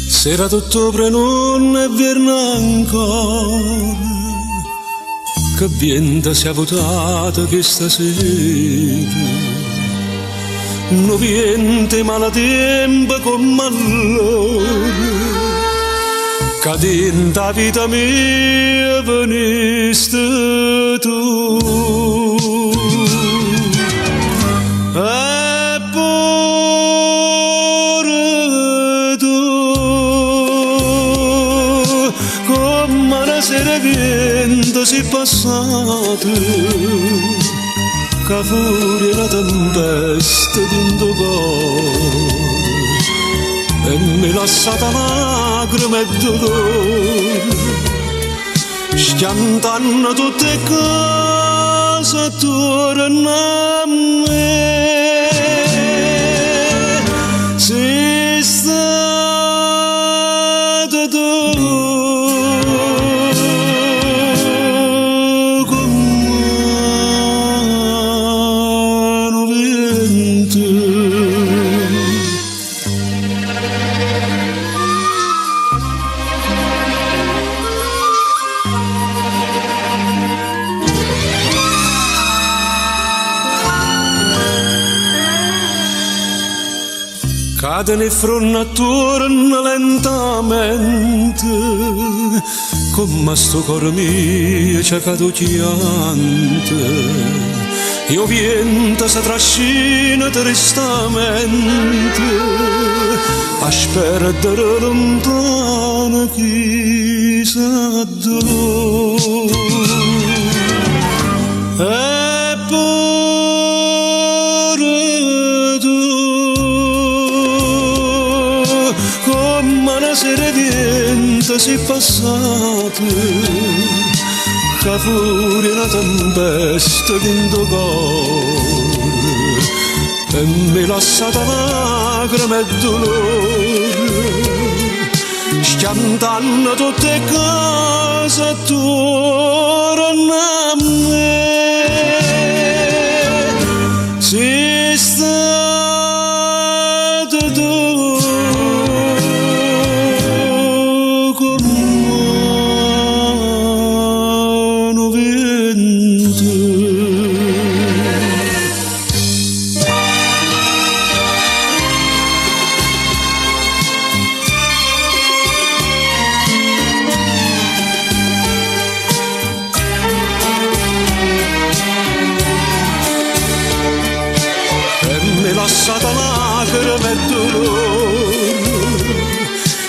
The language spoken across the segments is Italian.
Sera d'ottobre non è verna ancora, che vento si è votato questa sera. Non viene malatempo come allora, che dentro la vita mia veniste tu. Sera vento si è passato, che fuori la tempesta dentro cuore e mi lasciata lacrime e dolore, schiantando tutte cose attorno a me. Sei stato tu cade nel fronte attorno lentamente, come sto cuore mio c'è caduto chiante. Io viento si trascina tristamente, a sperdere lontano chissà dove. E pure tu, come una sera vento si è passato, che fuori una tempesta dentro cuore e mi lasciata lacrime e dolore, schiantando tutte cose attorno a me. Sei stato tu lasciata lacrime e dolore,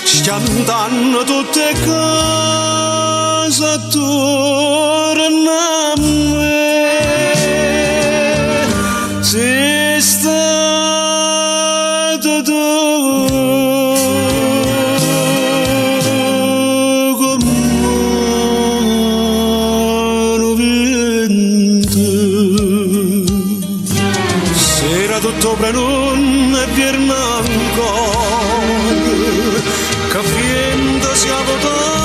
schiantando tutte cose attorno a me. Sei stato tu come un vento. Sera d'ottobre non è verna ancora, che vento si è votato